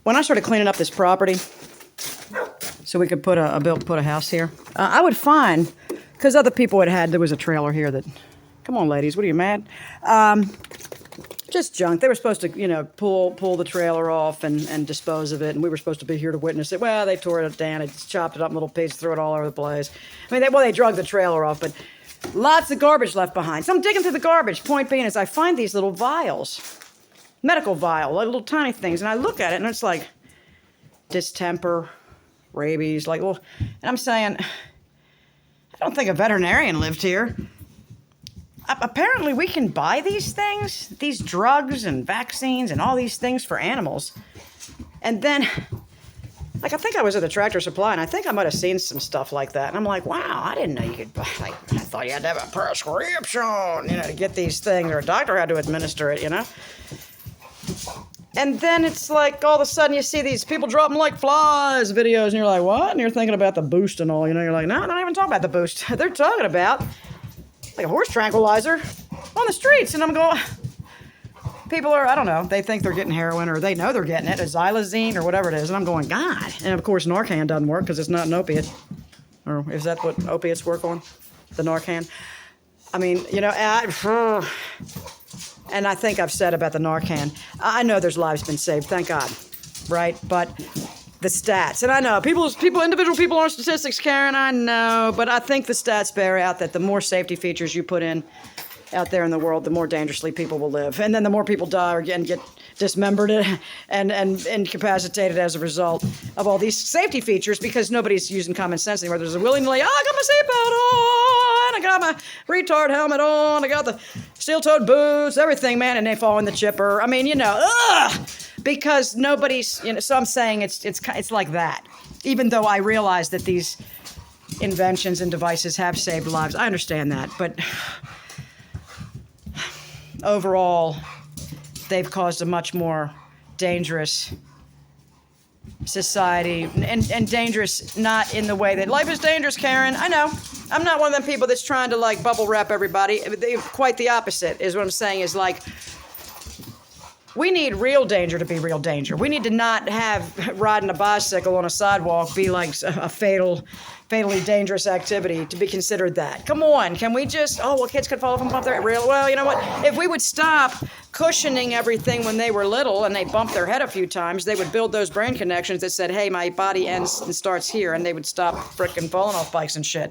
when I started cleaning up this property, so we could put a house here, I would find, because other people there was a trailer here that, come on, ladies, what are you, mad? Just junk. They were supposed to, pull the trailer off and dispose of it, and we were supposed to be here to witness it. Well, they tore it down, they chopped it up in little pieces, threw it all over the place. I mean, they drug the trailer off, but lots of garbage left behind. So I'm digging through the garbage. Point being is I find these little vials, medical vial, like little tiny things, and I look at it, and it's like distemper, rabies, and I'm saying, I don't think a veterinarian lived here. Apparently we can buy these things, these drugs and vaccines and all these things for animals. And then, I think I was at the Tractor Supply, and I think I might have seen some stuff like that. And I'm like, wow, I didn't know you could buy, I thought you had to have a prescription, to get these things, or a doctor had to administer it, And then it's like, all of a sudden you see these people dropping like flies videos, and you're like, what? And you're thinking about the Boost and all, you're like, no, they're not even talking about the Boost. They're talking about like a horse tranquilizer on the streets. And I'm going, people are, I don't know, they think they're getting heroin, or they know they're getting it, a xylazine or whatever it is. And I'm going, God. And of course, Narcan doesn't work because it's not an opiate. Or is that what opiates work on? The Narcan? I mean, and I think I've said about the Narcan, I know there's lives been saved, thank God, right? But the stats, and I know individual people aren't statistics, Karen, I know, but I think the stats bear out that the more safety features you put in out there in the world, the more dangerously people will live. And then the more people die or get dismembered and incapacitated as a result of all these safety features, because nobody's using common sense anymore. There's a willingly, I got my seatbelt on, I got my retard helmet on, I got the steel-toed boots, everything, man, and they fall in the chipper. I mean, because nobody's, so I'm saying it's like that. Even though I realize that these inventions and devices have saved lives, I understand that, but overall, they've caused a much more dangerous society, and dangerous not in the way that life is dangerous, Karen. I know. I'm not one of them people that's trying to bubble wrap everybody. Quite the opposite is what I'm saying, is we need real danger to be real danger. We need to not have riding a bicycle on a sidewalk be like a fatally dangerous activity to be considered that. Come on, can we just, kids could fall off and bump their real, well, you know what? If we would stop cushioning everything when they were little and they bumped their head a few times, they would build those brain connections that said, hey, my body ends and starts here, and they would stop frickin' falling off bikes and shit.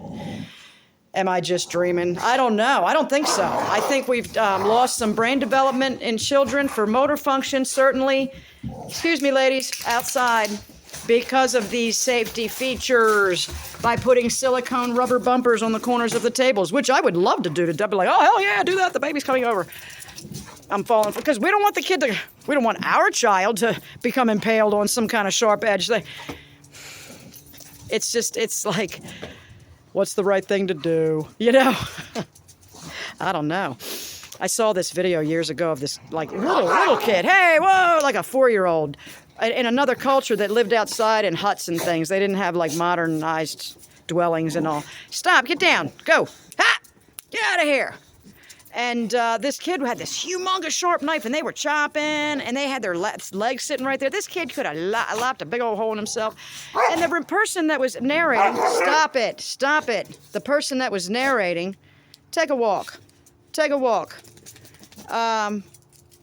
Am I just dreaming? I don't know. I don't think so. I think we've lost some brain development in children for motor function, certainly. Excuse me, ladies, outside. Because of these safety features, by putting silicone rubber bumpers on the corners of the tables, which I would love to do, to be like, oh, hell yeah, do that, the baby's coming over. I'm falling, because we don't want we don't want our child to become impaled on some kind of sharp edge thing. It's like, what's the right thing to do? I don't know. I saw this video years ago of this little kid. Hey, whoa, like a 4-year-old. In another culture that lived outside in huts and things. They didn't have modernized dwellings and all. Stop, get down, go. Ha! Get out of here. And this kid had this humongous sharp knife, and they were chopping, and they had their legs sitting right there. This kid could have lopped a big old hole in himself. And the person that was narrating, stop it. The person that was narrating, take a walk.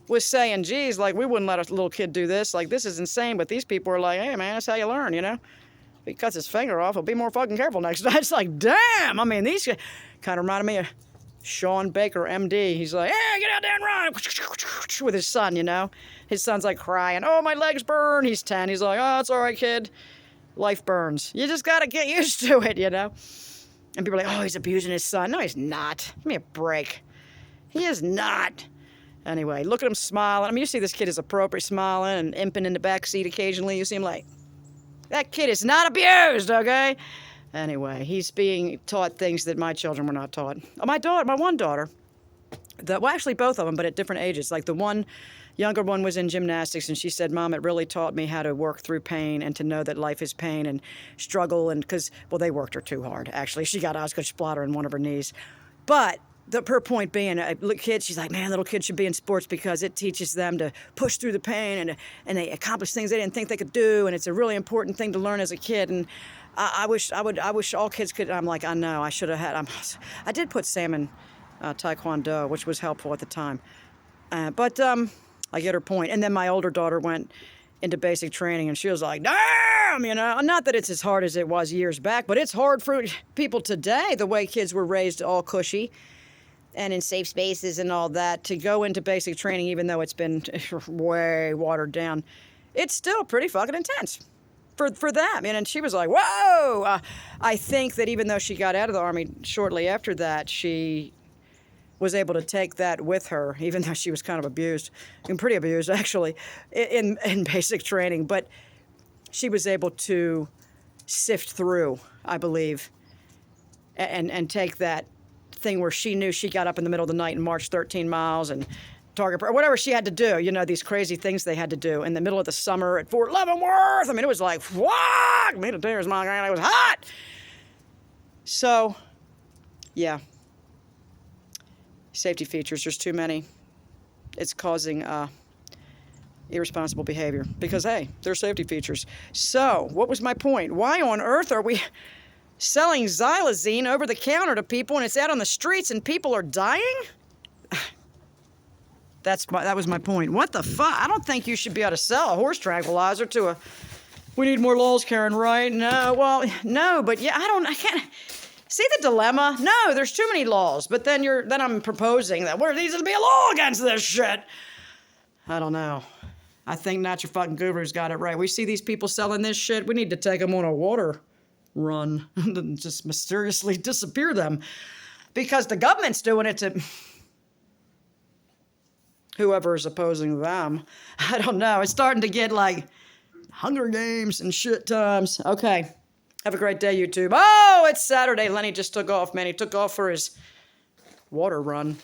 Was saying, geez, we wouldn't let a little kid do this. This is insane. But these people are like, hey, man, that's how you learn, If he cuts his finger off, he'll be more fucking careful next time. It's like, damn. I mean, these kind of reminded me of Sean Baker, MD. He's like, hey, get out there and run. With his son, His son's crying. Oh, my legs burn. He's 10. He's like, oh, it's all right, kid. Life burns. You just got to get used to it, And people are like, oh, he's abusing his son. No, he's not. Give me a break. He is not. Anyway, look at him smiling. I mean, you see this kid is appropriate, smiling and imping in the back seat occasionally. You see him that kid is not abused, okay? Anyway, he's being taught things that my children were not taught. My one daughter, actually both of them, but at different ages. The one younger one was in gymnastics, and she said, Mom, it really taught me how to work through pain and to know that life is pain and struggle. And they worked her too hard, actually. She got Osgood splatter in one of her knees. But her point being, a little kid, she's like, man, little kids should be in sports because it teaches them to push through the pain and they accomplish things they didn't think they could do, and it's a really important thing to learn as a kid. And I wish all kids could. I'm like, I know, I should have had. I did put Sam in Taekwondo, which was helpful at the time. But I get her point. And then my older daughter went into basic training, and she was like, damn, you know, not that it's as hard as it was years back, but it's hard for people today, the way kids were raised all cushy and in safe spaces and all that, to go into basic training, even though it's been way watered down. It's still pretty fucking intense for them. And she was like, whoa! I think that even though she got out of the Army shortly after that, she was able to take that with her, even though she was kind of abused, and pretty abused, actually, in basic training. But she was able to sift through, I believe, and take that thing where she knew she got up in the middle of the night and marched 13 miles and target, or whatever she had to do, you know, these crazy things they had to do in the middle of the summer at Fort Leavenworth. I mean, it was like, fuck, made a tears, my God, it was hot. So, yeah. Safety features, there's too many. It's causing irresponsible behavior because, hey, they're safety features. So, what was my point? Why on earth are we selling xylazine over the counter to people and it's out on the streets and people are dying? That was my point. What the fuck? I don't think you should be able to sell a horse tranquilizer to a... We need more laws, Karen, right? No, well, no, but yeah, I can't... See the dilemma? No, there's too many laws. But then I'm proposing that there needs to be a law against this shit. I don't know. I think Not Your Fucking Guru's got it right. We see these people selling this shit. We need to take them on a water run and just mysteriously disappear them. Because the government's doing it to whoever is opposing them. I don't know. It's starting to get like Hunger Games and shit times. Okay. Have a great day, YouTube. Oh, it's Saturday. Lenny just took off, man. He took off for his water run.